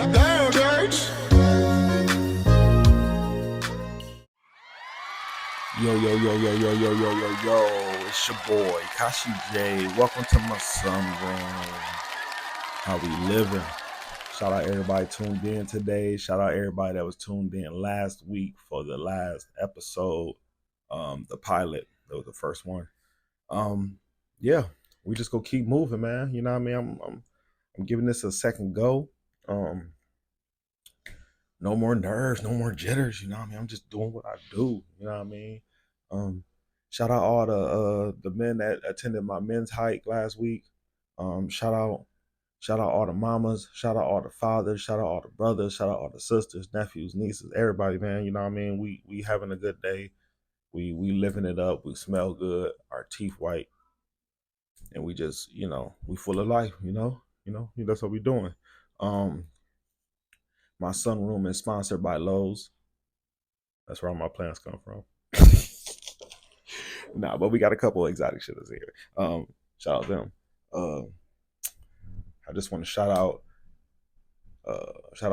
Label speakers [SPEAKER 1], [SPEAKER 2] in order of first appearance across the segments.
[SPEAKER 1] Damn, Gage. Yo, it's your boy, Kashi J. Welcome to my sunroom. How we living? Shout out everybody tuned in today. Shout out everybody that was tuned in last week for the last episode. The pilot, that was the first one. Yeah, we just gonna keep moving, man. You know what I mean? I'm giving this a second go. No more nerves, no more jitters. You know what I mean? I'm just doing what I do. You know what I mean? Shout out all the men that attended my men's hike last week. Shout out all the mamas. Shout out all the fathers. Shout out all the brothers. Shout out all the sisters, nephews, nieces, everybody, man. You know what I mean? We having a good day. We living it up. We smell good. Our teeth white, and we just we full of life. That's what we doing. My sunroom is sponsored by Lowe's. That's where all my plants come from. Nah, but we got a couple exotic shitters here. Shout out them. I just want to shout out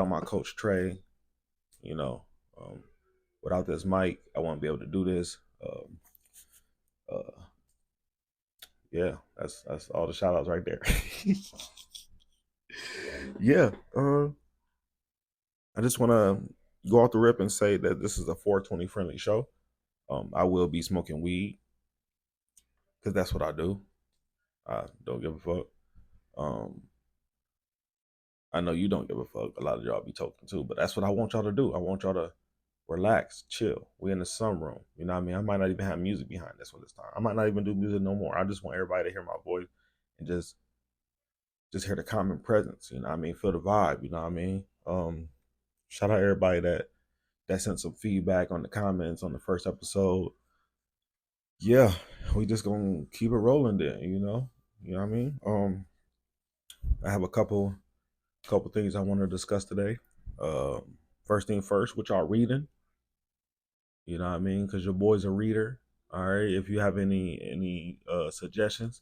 [SPEAKER 1] my coach Trey. Without this mic, I won't be able to do this. Yeah, that's all the shout outs right there. Yeah. I just want to go off the rip and say that this is a 420 friendly show. I will be smoking weed because that's what I do. I don't give a fuck. I know you don't give a fuck. A lot of y'all be talking too, but that's what I want y'all to do. I want y'all to relax, chill. We in the sunroom. You know what I mean? I might not even have music behind this one this time. I might not even do music no more. I just want everybody to hear my voice and just hear the common presence. You know what I mean? Feel the vibe. You know what I mean? Shout out everybody that sent some feedback on the comments on the first episode. Yeah, we just gonna keep it rolling then. You know what I mean? I have a couple things I want to discuss today. First thing first, what y'all reading? You know what I mean? Because your boy's a reader. All right. If you have any suggestions,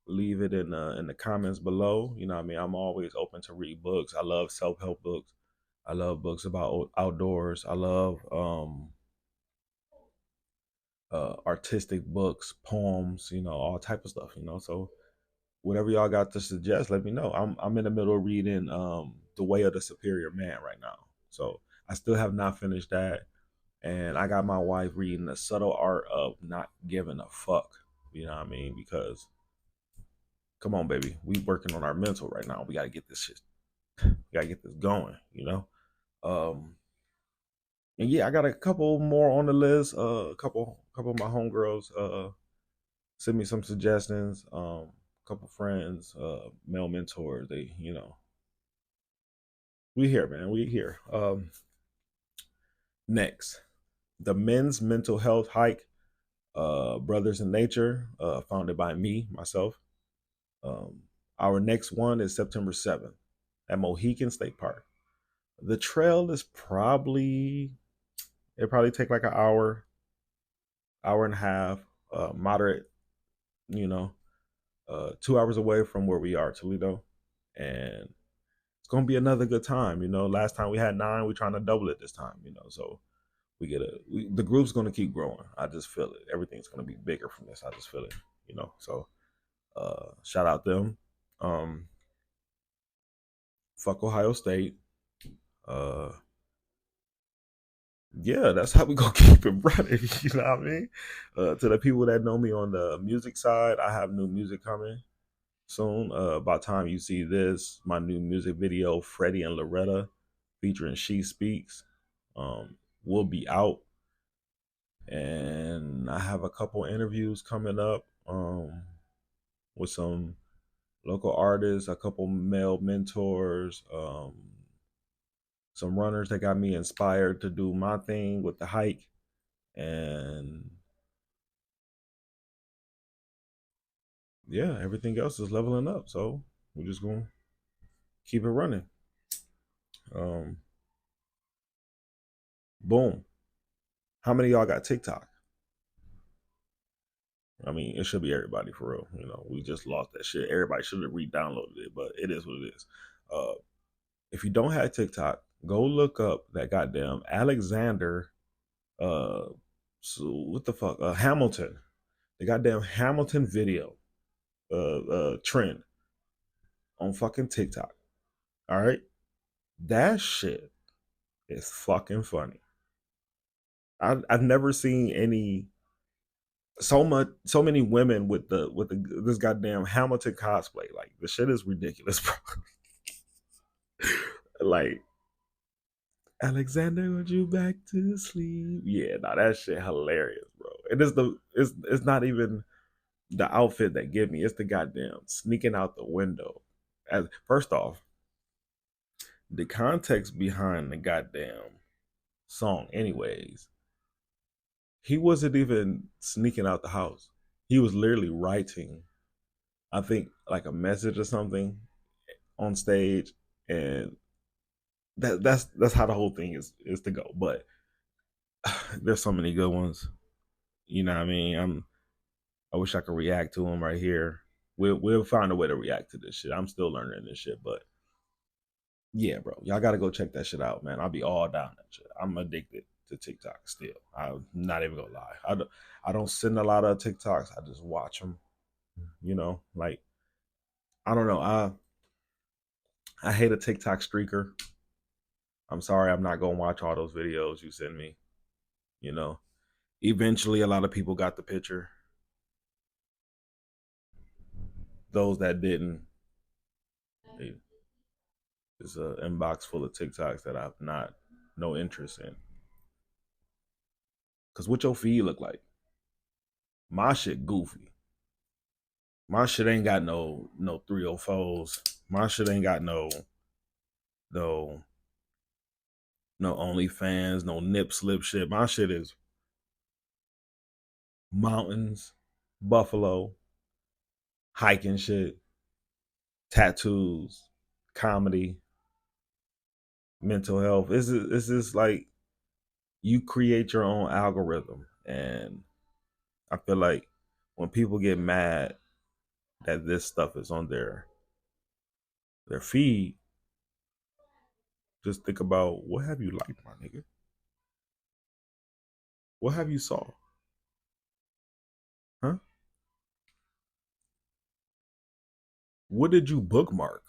[SPEAKER 1] leave it in the comments below. You know what I mean? I'm always open to read books. I love self-help books. I love books about outdoors. I love artistic books, poems, all type of stuff, So whatever y'all got to suggest, let me know. I'm in the middle of reading The Way of the Superior Man right now. So I still have not finished that. And I got my wife reading The Subtle Art of Not Giving a Fuck. You know what I mean? Because come on, baby, we working on our mental right now. We gotta get this shit. We gotta get this going, And yeah, I got a couple more on the list. A couple of my homegirls sent me some suggestions. Couple friends, male mentors. They, we here, man. We here. Next, the Men's Mental Health Hike, Brothers in Nature, founded by myself. Our next one is September 7th at Mohican State Park. The trail is probably take like an hour and a half, moderate, 2 hours away from where we are, Toledo. And it's going to be another good time. Last time we had 9, we're trying to double it this time, so the group's going to keep growing. I just feel it. Everything's going to be bigger from this. I just feel it, so shout out them. Fuck Ohio State. Yeah, that's how we gonna keep it running. You know what I mean? To the people that know me on the music side, I have new music coming soon. By the time you see this, my new music video, Freddy and Loretta, featuring She Speaks, will be out. And I have a couple interviews coming up with some local artists, a couple male mentors, some runners that got me inspired to do my thing with the hike. And yeah, everything else is leveling up. So we're just going to keep it running. Boom. How many of y'all got TikTok? I mean, it should be everybody for real. We just lost that shit. Everybody should have re-downloaded it, but it is what it is. If you don't have TikTok, go look up that goddamn Alexander. Uh, so what the fuck? Hamilton. The goddamn Hamilton video. Trend on fucking TikTok. All right, that shit is fucking funny. I've never seen so many women with the this goddamn Hamilton cosplay. Like the shit is ridiculous, bro. Like Alexander, would you back to sleep? Yeah, nah, that shit hilarious, bro. It is it's not even the outfit that get me. It's the goddamn sneaking out the window. As first off, the context behind the goddamn song, anyways, he wasn't even sneaking out the house. He was literally writing, I think, like a message or something on stage, and that's how the whole thing is to go. But there's so many good ones. You know what I mean? I wish I could react to them right here. We'll find a way to react to this shit. I'm still learning this shit, but yeah, bro, y'all gotta go check that shit out, man. I'll be all down that shit. I'm addicted to TikTok still. I'm not even gonna lie. I don't send a lot of TikToks. I just watch them. You know, like I don't know. I hate a TikTok streaker. I'm sorry. I'm not gonna watch all those videos you send me. You know, eventually a lot of people got the picture. Those that didn't, they, there's an inbox full of TikToks that I've not no interest in. Cause what your feed look like? My shit goofy. My shit ain't got no 304s. My shit ain't got no no OnlyFans, no nip slip shit. My shit is mountains, buffalo, hiking shit, tattoos, comedy, mental health. This is like you create your own algorithm, and I feel like when people get mad that this stuff is on their feed, just think about what have you liked, my nigga? What have you saw? Huh? What did you bookmark?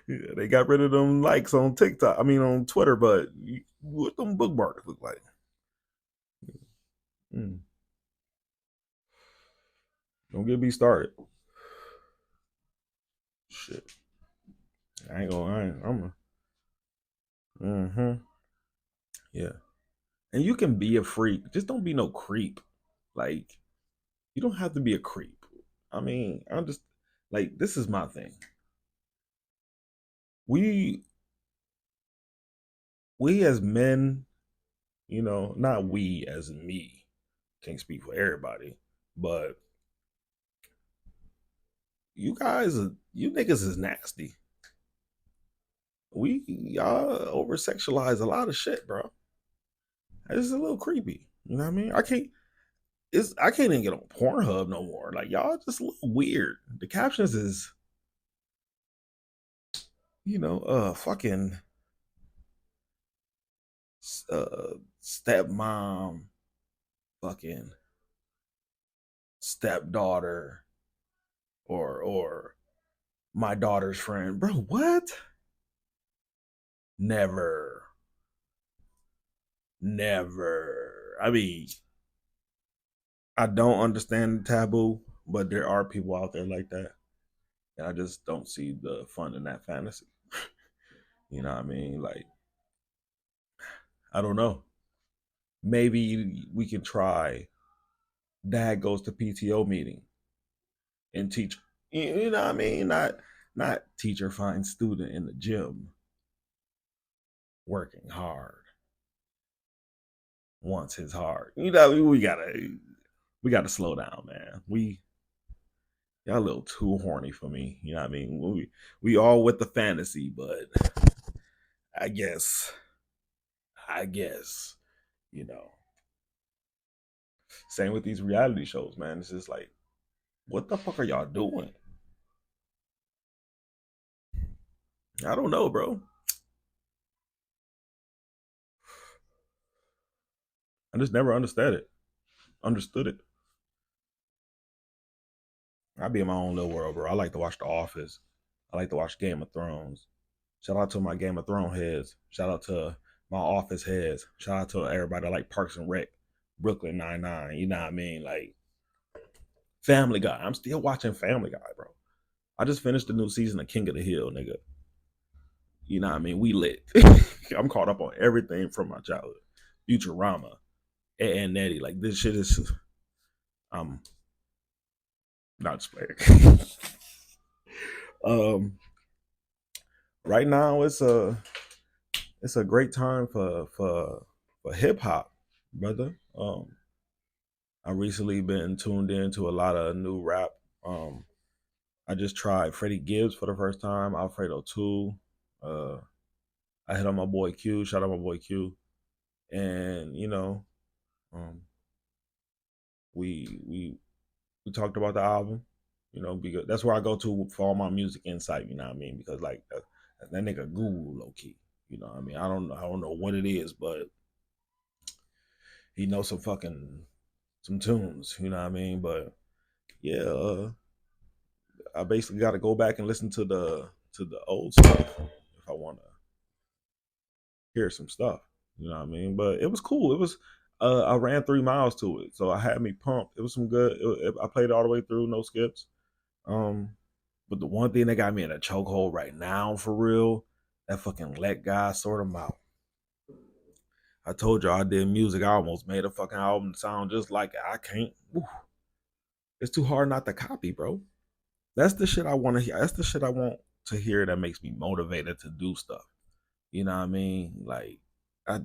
[SPEAKER 1] Yeah, they got rid of them likes on TikTok. I mean on Twitter, but what them bookmarks look like? Mm, don't get me started. Shit, I ain't gonna. I ain't, I'm a. Mm-hmm. Yeah, and you can be a freak. Just don't be no creep. Like you don't have to be a creep. I mean, I'm just like this is my thing. We we as men, not we as in me, can't speak for everybody, but you niggas is nasty. We y'all over sexualize a lot of shit, bro. It's a little creepy. You know what I mean? I can't even get on Pornhub no more. Like y'all just a little weird. The captions is, fucking stepmom, fucking stepdaughter, or my daughter's friend. Bro, what? Never. Never. I mean, I don't understand the taboo, but there are people out there like that. And I just don't see the fun in that fantasy. You know what I mean? Like, I don't know. Maybe we can try dad goes to PTO meeting and teach, you know what I mean? Not teacher finds student in the gym working hard, wants his heart. We gotta slow down, man. Y'all a little too horny for me. You know what I mean? We all with the fantasy, but I guess I guess, you know. Same with these reality shows, man. It's just like, what the fuck are y'all doing? I don't know, bro. I just never understood it. Understood it. I be in my own little world, bro. I like to watch The Office. I like to watch Game of Thrones. Shout out to my Game of Thrones heads. Shout out to my Office heads. Shout out to everybody that like Parks and Rec, Brooklyn 99. You know what I mean? Like Family Guy. I'm still watching Family Guy, bro. I just finished the new season of King of the Hill, nigga. You know what I mean? We lit. I'm caught up on everything from my childhood. Futurama, and Nettie. Like this shit is I'm not just playing. um right now it's a great time for hip hop, brother. I recently been tuned into a lot of new rap. Um I just tried Freddie Gibbs for the first time, Alfredo 2. Uh I hit on my boy Q, shout out my boy Q. And um we we talked about the album, because that's where I go to for all my music insight. You know what I mean? Because like that nigga Google low key. You know what I mean? I don't know what it is, but he knows some tunes. You know what I mean? But yeah, I basically got to go back and listen to the old stuff if I want to hear some stuff. You know what I mean? But it was cool. It was. I ran 3 miles to it, so I had me pumped. It was some good. I played it all the way through, no skips. Um, But the one thing that got me in a chokehold right now, for real, that fucking let God sort him out. I told you I did music. I almost made a fucking album sound just like it. I can't. Whew. It's too hard not to copy, bro. That's the shit I want to hear. That's the shit I want to hear that makes me motivated to do stuff. You know what I mean? Like, I,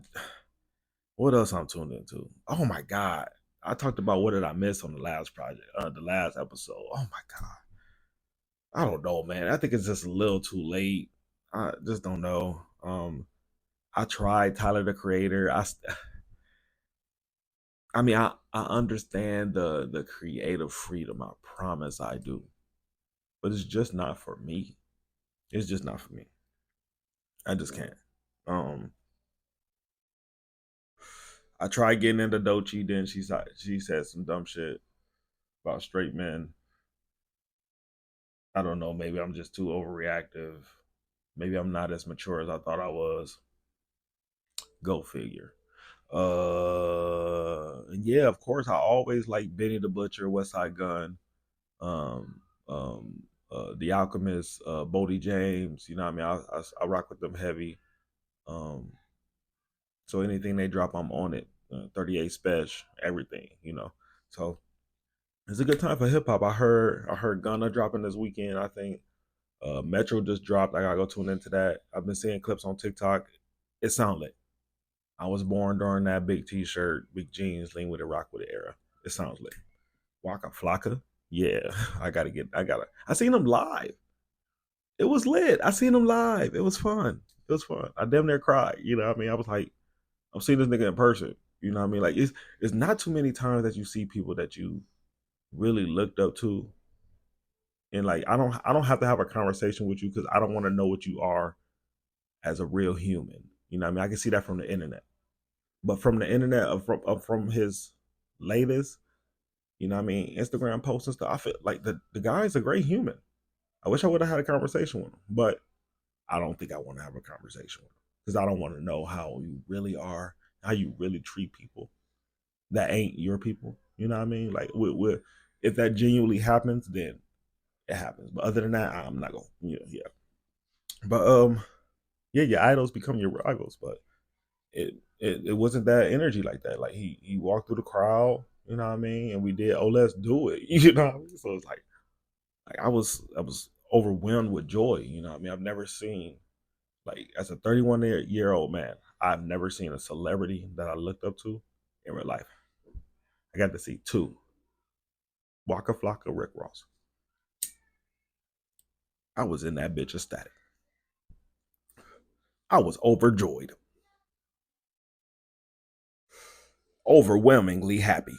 [SPEAKER 1] what else I'm tuned into? Oh my God. I talked about what did I miss on the last project, the last episode. Oh my God. I don't know, man. I think it's just a little too late. I just don't know. I tried Tyler the Creator. I mean, I understand the creative freedom. I promise I do, but it's just not for me. It's just not for me. I just can't. Um, I tried getting into Dochi. Then she said some dumb shit about straight men. I don't know. Maybe I'm just too overreactive. Maybe I'm not as mature as I thought I was. Go figure. Yeah, of course, I always like Benny the Butcher, West Side Gun, um, The Alchemist, Bodie James. You know what I mean? I rock with them heavy. Um, so anything they drop, I'm on it. 38 Special, everything. So it's a good time for hip hop. I heard Gunna dropping this weekend. I think Metro just dropped. I gotta go tune into that. I've been seeing clips on TikTok. It sound lit. I was born during that big t-shirt, big jeans, lean with it, rock with it era. It sounds lit. Waka Flocka. Yeah, I seen him live. It was lit. I seen him live. It was fun. It was fun. I damn near cried. You know what I mean? I was like, I'm seeing this nigga in person. You know what I mean? Like it's not too many times that you see people that you really looked up to. And like I don't have to have a conversation with you because I don't want to know what you are as a real human. You know what I mean? I can see that from the internet. But from the internet from his latest, you know what I mean, Instagram posts and stuff, I feel like the guy is a great human. I wish I would have had a conversation with him, but I don't think I want to have a conversation with him because I don't want to know how you really are, how you really treat people that ain't your people. You know what I mean? Like, if that genuinely happens, then it happens. But other than that, I'm not gonna. Yeah. But yeah, your idols become your rivals. But it wasn't that energy like that. Like he walked through the crowd. You know what I mean? And we did. Oh, let's do it. You know what I mean? So it's like I was overwhelmed with joy. You know what I mean? I've never seen, like, as a 31-year old man, I've never seen a celebrity that I looked up to in real life. I got to see two: Waka Flocka, Rick Ross. I was in that bitch ecstatic. I was overjoyed, overwhelmingly happy.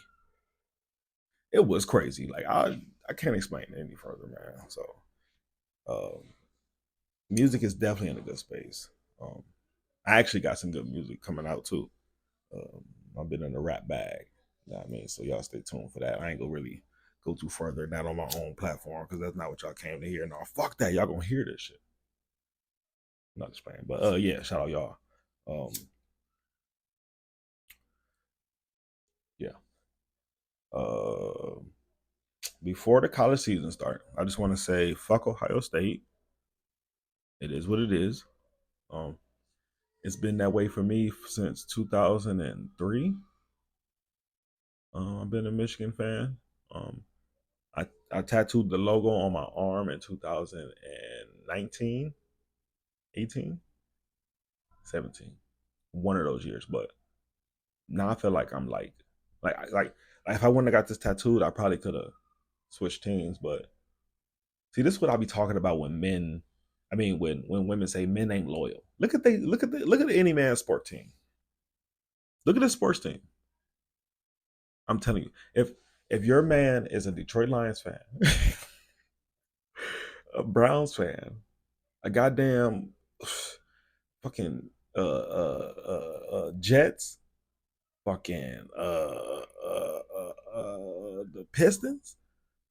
[SPEAKER 1] It was crazy. Like I can't explain it any further, man. So um, Music is definitely in a good space. Um, I actually got some good music coming out too. Um, I've been in the rap bag. You know what I mean? So y'all stay tuned for that. I ain't gonna really go too further than that on my own platform because that's not what y'all came to hear. No, fuck that. Y'all gonna hear this shit. I'm not just playing. But yeah, shout out y'all. Um, yeah. Uh Before the college season start, I just want to say fuck Ohio State. It is what it is. Um, it's been that way for me since 2003. I've been a Michigan fan. Um, I tattooed the logo on my arm in 2019, 18, 17, one of those years. But now I feel like I'm like if I wouldn't have got this tattooed, I probably could have switched teams. But see, this is what I be talking about when men. I mean, when women say men ain't loyal. Look at the any man sport team. Look at the sports team. I'm telling you, if your man is a Detroit Lions fan, a Browns fan, a goddamn fucking Jets, fucking the Pistons.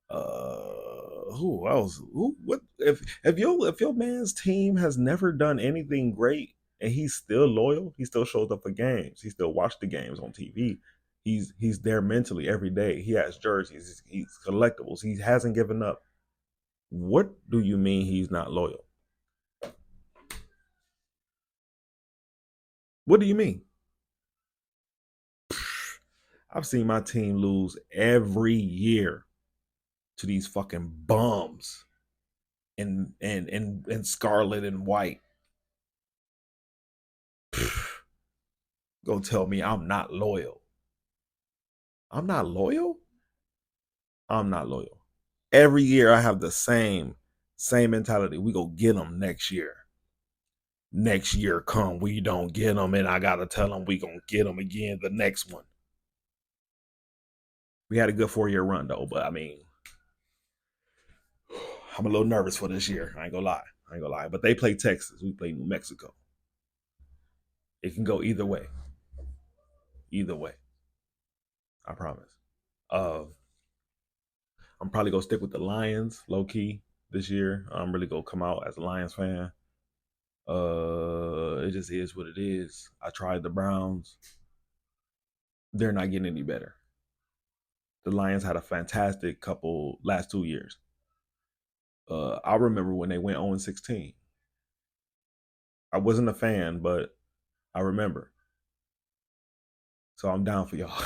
[SPEAKER 1] Who else? Who? What? If your man's team has never done anything great and he's still loyal, he still shows up for games. He still watched the games on TV. He's there mentally every day. He has jerseys. He's collectibles. He hasn't given up. What do you mean he's not loyal? What do you mean? I've seen my team lose every year to these fucking bums in scarlet and white. Go tell me I'm not loyal. I'm not loyal? I'm not loyal. Every year I have the same mentality. We go get them next year. Next year come, we don't get them, and I gotta tell them we gonna get them again the next one. We had a good 4 year run though, but I mean, I'm a little nervous for this year. I ain't gonna lie. I ain't gonna lie. But they play Texas. We play New Mexico. It can go either way. Either way. I promise. Uh, I'm probably gonna stick with the Lions, low key, this year. I'm really gonna come out as a Lions fan. It just is what it is. I tried the Browns. They're not getting any better. The Lions had a fantastic couple last 2 years. I remember when they went 0-16. I wasn't a fan, but I remember. So I'm down for y'all.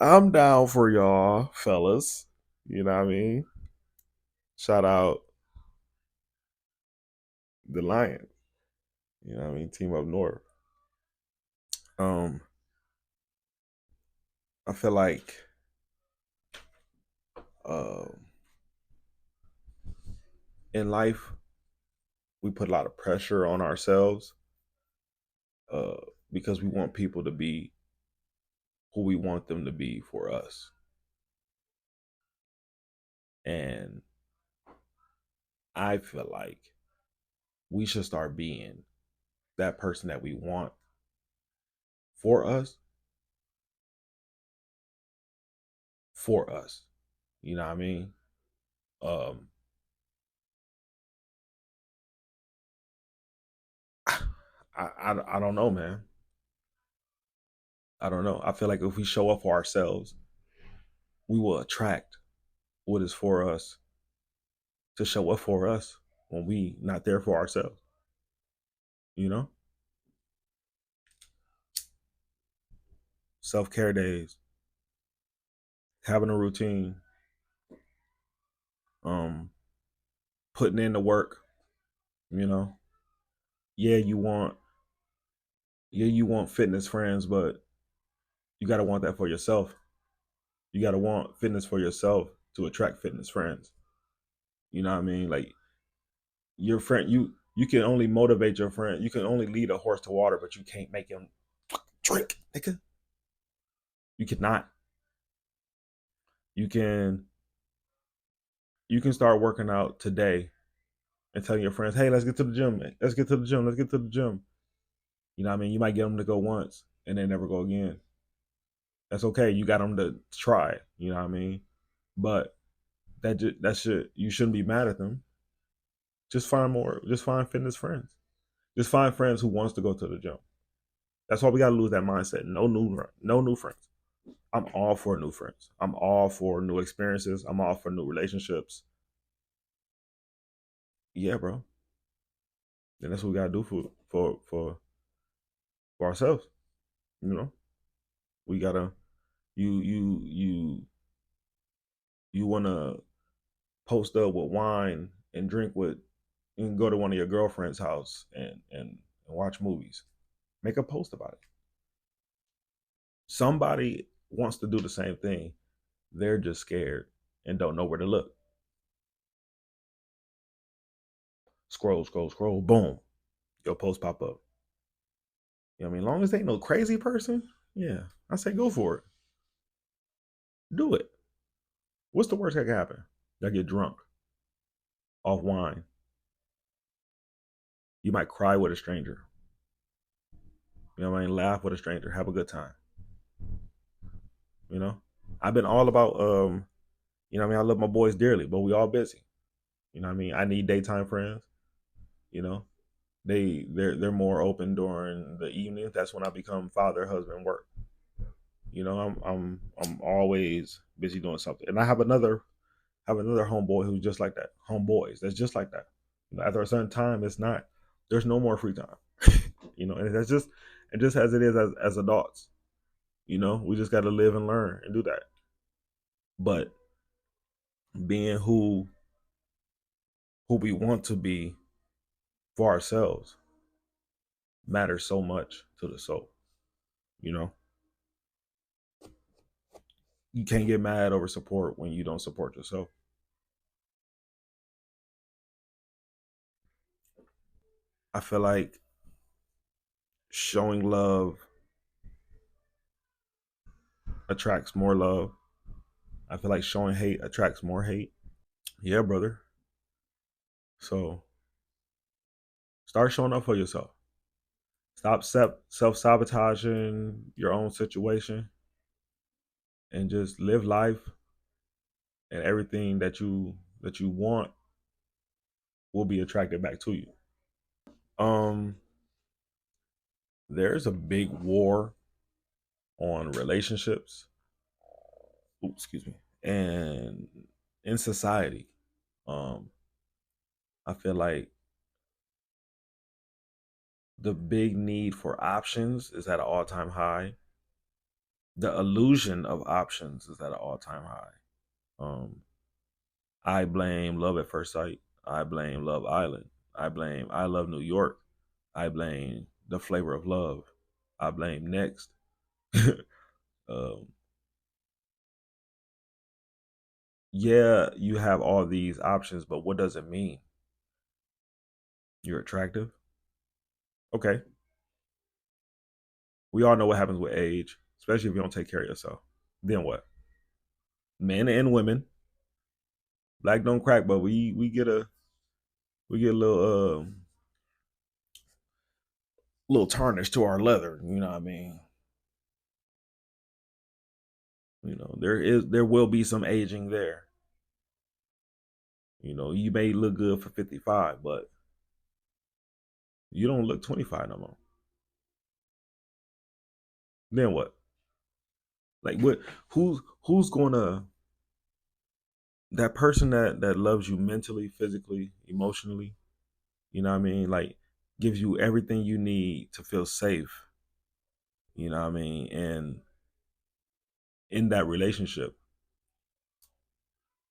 [SPEAKER 1] I'm down for y'all, fellas. You know what I mean? Shout out the Lions. You know what I mean? Team up north. Um, I feel like uh, in life we put a lot of pressure on ourselves uh, because we want people to be who we want them to be for us. And I feel like we should start being that person that we want for us, for us. You know what I mean? Um, I don't know, man. I don't know. I feel like if we show up for ourselves, we will attract what is for us to show up for us when we not there for ourselves. You know, self care days, having a routine, um, putting in the work. You know, yeah, you want fitness friends, but you gotta want that for yourself. You gotta want fitness for yourself to attract fitness friends. You know what I mean? Like your friend, you can only motivate your friend. You can only lead a horse to water, but you can't make him drink, nigga. You cannot. You can You can start working out today and telling your friends, "Hey, let's get to the gym. Let's get to the gym. Let's get to the gym." You know what I mean? You might get them to go once and then never go again. That's okay. You got them to try it. You know what I mean? But that should you shouldn't be mad at them. Just find more. Just find fitness friends. Just find friends who wants to go to the gym. That's why we got to lose that mindset. No new friends. I'm all for new friends. I'm all for new experiences. I'm all for new relationships. Yeah, bro. And that's what we gotta do for ourselves. You know, we gotta you wanna post up with wine and drink with. You can go to one of your girlfriend's house and watch movies. Make a post about it. Somebody wants to do the same thing. They're just scared and don't know where to look. Scroll, scroll, scroll. Boom, your post pop up. You know what I mean? As long as they ain't no crazy person, yeah, I say go for it. Do it. What's the worst that can happen? I get drunk off wine. You might cry with a stranger. You know what I mean? Laugh with a stranger. Have a good time. You know? I've been all about you know what I mean? I love my boys dearly, but we all busy. You know what I mean? I need daytime friends, you know. They're more open during the evening. That's when I become father, husband, work. You know, I'm always busy doing something. And I have another homeboy who's just like that. Homeboys, that's just like that. You know, after a certain time, it's not. There's no more free time. You know, and that's just as it is as adults. You know, we just got to live and learn and do that. But being who we want to be for ourselves matters so much to the soul. You know, you can't get mad over support when you don't support yourself. I feel like showing love attracts more love. I feel like showing hate attracts more hate. Yeah, brother. So start showing up for yourself. Stop self sabotaging your own situation and just live life, and everything that you want will be attracted back to you. Um, there's a big war on relationships. Ooh, excuse me, and in society. Um, I feel like the big need for options is at an all time high. The illusion of options is at an all time high. Um, I blame Love at First Sight. I blame Love Island. I blame I Love New York. I blame The Flavor of Love. I blame Next. um, yeah, you have all these options, but what does it mean? You're attractive? Okay. We all know what happens with age, especially if you don't take care of yourself. Then what? Men and women, black don't crack, but we get a little tarnish to our leather. You know what I mean? You know, there will be some aging there. You know, you may look good for 55, but you don't look 25 no more. Then what? Like what who's gonna that person that loves you mentally, physically, emotionally, you know what I mean? Like gives you everything you need to feel safe, you know what I mean? And in that relationship,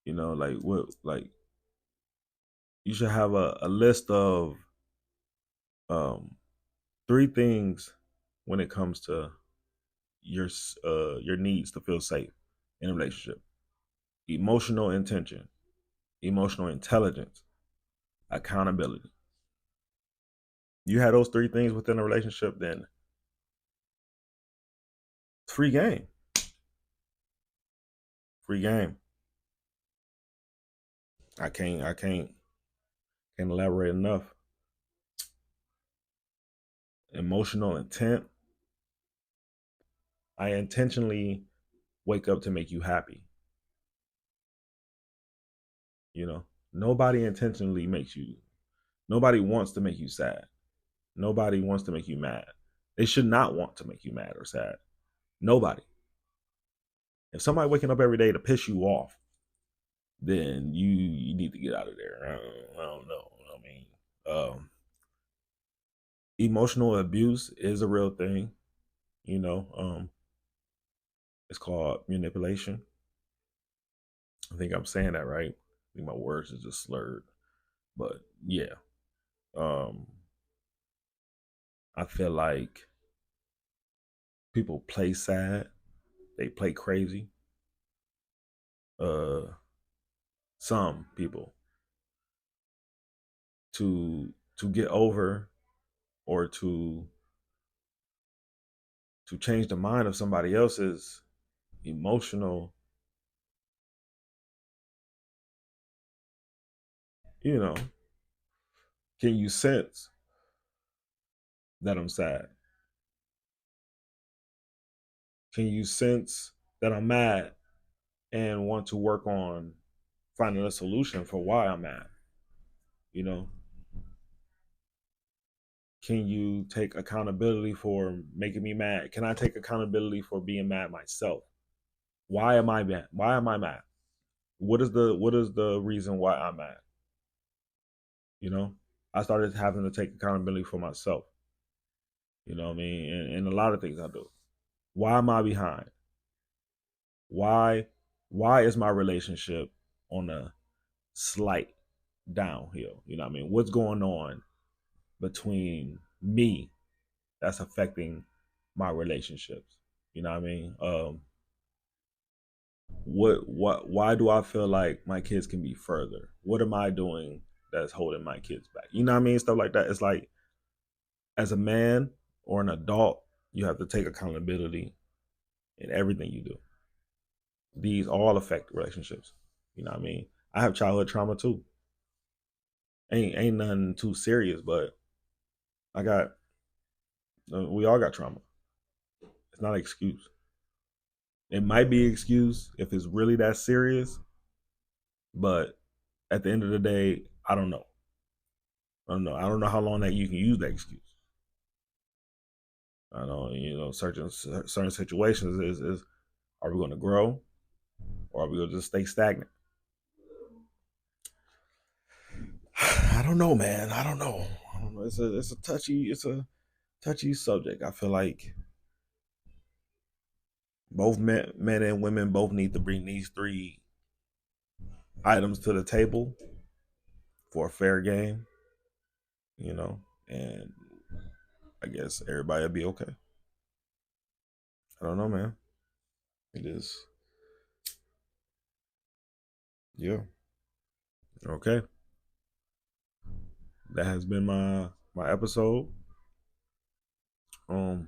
[SPEAKER 1] you know, like what like you should have a list of um three things when it comes to your needs to feel safe in a relationship. Emotional intention, emotional intelligence, accountability. You have those three things within a relationship, then it's free game. Free game. I can't elaborate enough. Emotional intent. I intentionally wake up to make you happy. You know, nobody intentionally makes you. Nobody wants to make you sad. Nobody wants to make you mad. They should not want to make you mad or sad. Nobody. If somebody waking up every day to piss you off, then you need to get out of there. I don't know. I mean, um, emotional abuse is a real thing. You know, it's called manipulation. I think I'm saying that right. I think my words are just slurred, but yeah. Um, I feel like people play sad. They play crazy. Uh, some people to get over or to change the mind of somebody else's emotional, you know, can you sense that I'm sad? Can you sense that I'm mad and want to work on finding a solution for why I'm mad? You know, can you take accountability for making me mad? Can I take accountability for being mad myself? Why am I mad? Why am I mad? What is the reason why I'm mad? You know, I started having to take accountability for myself. You know what I mean? And a lot of things I do. Why am I behind? Why why is my relationship on a slight downhill? You know what I mean? What's going on between me that's affecting my relationships? You know what I mean? What why do I feel like my kids can be further? What am I doing that's holding my kids back? You know what I mean? Stuff like that. It's like as a man or an adult, you have to take accountability in everything you do. These all affect relationships. You know what I mean? I have childhood trauma too. Ain't nothing too serious, but I got we all got trauma. It's not an excuse. It might be an excuse if it's really that serious, but at the end of the day, I don't know. I don't know. I don't know how long that you can use that excuse. I know, certain situations is are we going to grow or are we going to just stay stagnant? I don't know, man. I don't know. I don't know. It's a touchy subject. I feel like both men and women both need to bring these three items to the table for a fair game, you know, and I guess everybody will be okay. I don't know, man. It is, yeah. Okay, that has been my episode. Um,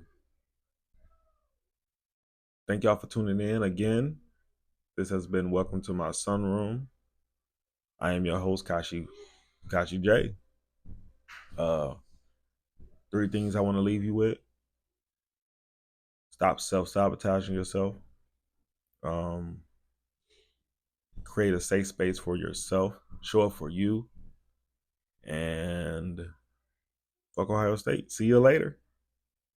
[SPEAKER 1] thank y'all for tuning in again. This has been Welcome to My Sunroom. I am your host, Kashi J. Uh, three things I want to leave you with: stop self sabotaging yourself. Um, create a safe space for yourself. Show up for you, and fuck Ohio State. See you later.